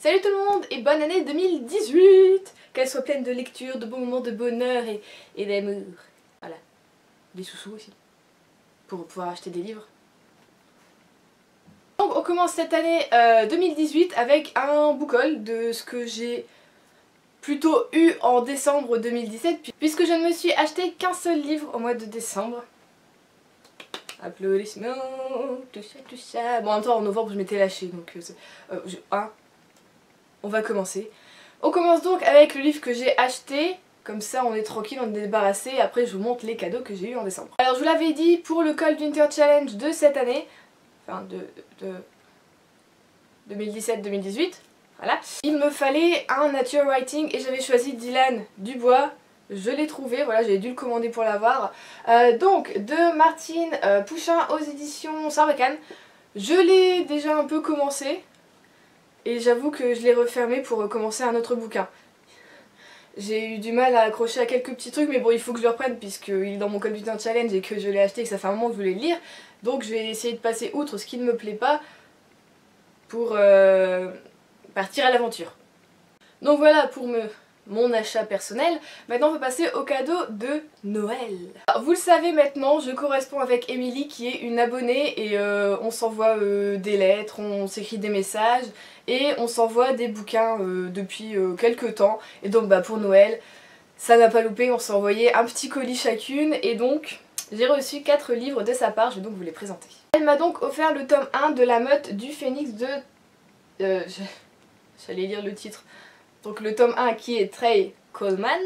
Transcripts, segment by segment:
Salut tout le monde et bonne année 2018. Qu'elle soit pleine de lecture, de bons moments de bonheur et d'amour. Voilà, des sous-sous aussi, pour pouvoir acheter des livres. Donc on commence cette année 2018 avec un book haul de ce que j'ai plutôt eu en décembre 2017, puisque je ne me suis acheté qu'un seul livre au mois de décembre. Applaudissements, tout ça, tout ça. Bon, en même temps, en novembre, je m'étais lâchée, donc on va commencer. On commence donc avec le livre que j'ai acheté. Comme ça, on est tranquille, on est débarrassé. Après, je vous montre les cadeaux que j'ai eu en décembre. Alors, je vous l'avais dit, pour le Cold Winter Challenge de cette année, enfin de 2017-2018, voilà, il me fallait un nature writing et j'avais choisi Dylan Dubois. Je l'ai trouvé, voilà, j'avais dû le commander pour l'avoir. Donc, de Martine Pouchin aux éditions Sarbacane. Je l'ai déjà un peu commencé. Et j'avoue que je l'ai refermé pour commencer un autre bouquin. J'ai eu du mal à accrocher à quelques petits trucs, mais bon, il faut que je le reprenne puisqu'il est dans mon Cold Winter Challenge et que je l'ai acheté et que ça fait un moment que je voulais le lire. Donc je vais essayer de passer outre ce qui ne me plaît pas pour partir à l'aventure. Donc voilà pour mon achat personnel. Maintenant on va passer au cadeau de Noël. Alors, vous le savez maintenant, je corresponds avec Emily qui est une abonnée et on s'envoie des lettres, on s'écrit des messages et on s'envoie des bouquins depuis quelques temps. Et donc bah, pour Noël, ça n'a pas loupé, on s'est envoyé un petit colis chacune et donc j'ai reçu 4 livres de sa part, je vais donc vous les présenter. Elle m'a donc offert le tome 1 de La Meute du Phénix de... J'allais lire le titre. Donc le tome 1 qui est Trey Coleman,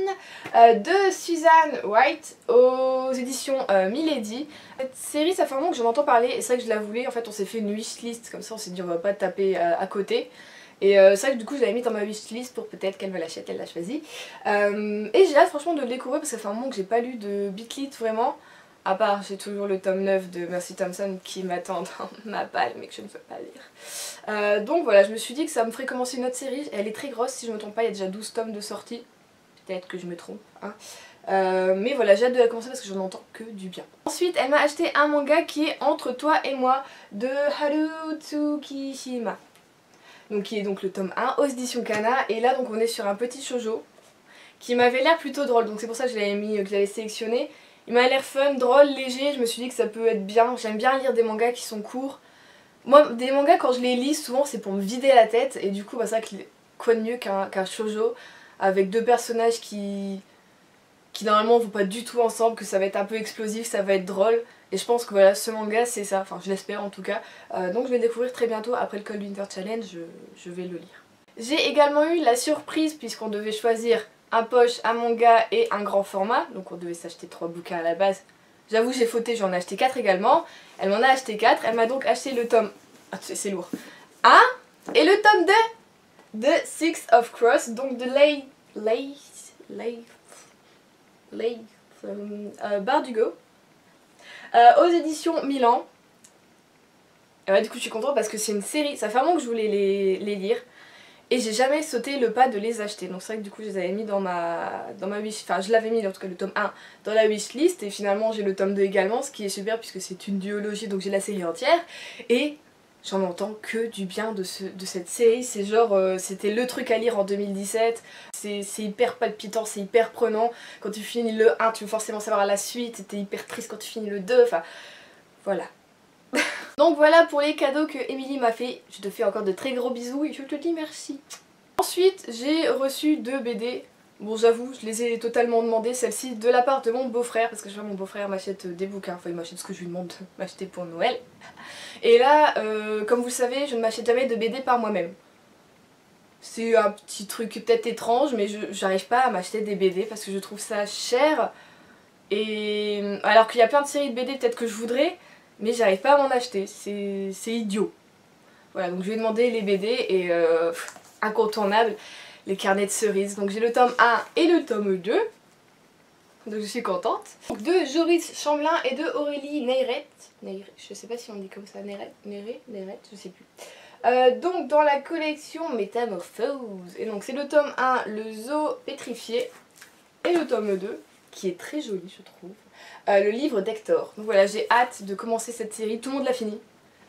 de Suzanne White aux éditions Milady. Cette série, ça fait un moment que j'en entends parler et c'est vrai que je la voulais. En fait on s'est fait une wishlist, comme ça on s'est dit on va pas taper à côté. Et c'est vrai que du coup je l'avais mis dans ma wishlist pour peut-être qu'elle me l'achète, elle l'a choisi. Et j'ai hâte franchement de le découvrir parce que ça fait un moment que j'ai pas lu de Beatlit vraiment. À part, j'ai toujours le tome 9 de Mercy Thompson qui m'attend dans ma palle mais que je ne peux pas lire. Donc voilà, je me suis dit que ça me ferait commencer une autre série. Elle est très grosse, si je me trompe pas, il y a déjà 12 tomes de sortie. Peut-être que je me trompe. Hein. Mais voilà, j'ai hâte de la commencer parce que j'en entends que du bien. Ensuite, elle m'a acheté un manga qui est Entre toi et moi de Haru Tsukishima. Donc qui est donc le tome 1 aux éditions Kana. Et là donc on est sur un petit shoujo qui m'avait l'air plutôt drôle. Donc c'est pour ça que je l'avais mis, que je l'avais sélectionné. Il m'a l'air fun, drôle, léger, je me suis dit que ça peut être bien. J'aime bien lire des mangas qui sont courts. Moi, des mangas, quand je les lis, souvent c'est pour me vider la tête. Et du coup, bah, c'est vrai que quoi de mieux qu'un shoujo avec deux personnages qui normalement vont pas du tout ensemble, que ça va être un peu explosif, ça va être drôle. Et je pense que voilà, ce manga c'est ça, enfin je l'espère en tout cas. Donc je vais le découvrir très bientôt après le Cold Winter Challenge, je vais le lire. J'ai également eu la surprise puisqu'on devait choisir un poche, un manga et un grand format. Donc on devait s'acheter 3 bouquins à la base. J'avoue j'ai fauté, j'en ai acheté 4 également. Elle m'en a acheté 4, elle m'a donc acheté le tome... Ah c'est lourd. 1 et le tome 2 de Six of Crows, donc de Bardugo, aux éditions Milan. Et ouais, du coup je suis contente parce que c'est une série, ça fait un moment que je voulais les lire. Et j'ai jamais sauté le pas de les acheter. Donc c'est vrai que du coup je les avais mis dans ma wish... Enfin je l'avais mis en tout cas le tome 1 dans la wishlist. Et finalement j'ai le tome 2 également, ce qui est super puisque c'est une duologie. Donc j'ai la série entière. Et j'en entends que du bien de cette série. C'est genre, c'était le truc à lire en 2017. C'est hyper palpitant, c'est hyper prenant. Quand tu finis le 1 tu veux forcément savoir la suite. T'es hyper triste quand tu finis le 2. Enfin voilà. Donc voilà pour les cadeaux que Emily m'a fait. Je te fais encore de très gros bisous et je te dis merci. Ensuite j'ai reçu 2 BD. Bon j'avoue je les ai totalement demandées, celle-ci de la part de mon beau-frère. Parce que je vois mon beau-frère m'achète des bouquins. Enfin il m'achète ce que je lui demande de m'acheter pour Noël. Et là comme vous le savez je ne m'achète jamais de BD par moi-même. C'est un petit truc peut-être étrange mais j'arrive pas à m'acheter des BD parce que je trouve ça cher. Et alors qu'il y a plein de séries de BD peut-être que je voudrais. Mais j'arrive pas à m'en acheter, c'est idiot. Voilà, donc je vais demander les BD et incontournable, les carnets de cerises. Donc j'ai le tome 1 et le tome 2. Donc je suis contente. Donc de Joris Chamblin et de Aurélie Neyret. Je sais pas si on dit comme ça, Neyret, je sais plus. Donc dans la collection Métamorphose. Et donc c'est le tome 1, le zoo pétrifié. Et le tome 2, qui est très joli je trouve. Le livre d'Hector. Donc voilà, j'ai hâte de commencer cette série, tout le monde l'a fini.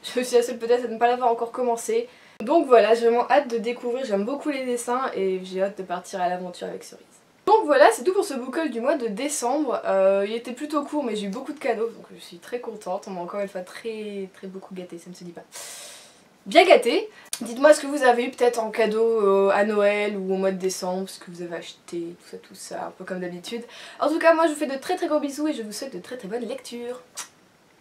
Je suis la seule peut-être à ne pas l'avoir encore commencé. Donc voilà, j'ai vraiment hâte de découvrir, j'aime beaucoup les dessins et j'ai hâte de partir à l'aventure avec Cerise. Donc voilà, c'est tout pour ce book haul du mois de décembre. Il était plutôt court mais j'ai eu beaucoup de cadeaux donc je suis très contente. On m'a encore une fois très beaucoup gâté, ça ne se dit pas. Bien gâté. Dites-moi ce que vous avez eu peut-être en cadeau à Noël ou au mois de décembre, ce que vous avez acheté, tout ça, un peu comme d'habitude. En tout cas, moi je vous fais de très gros bisous et je vous souhaite de très bonnes lectures.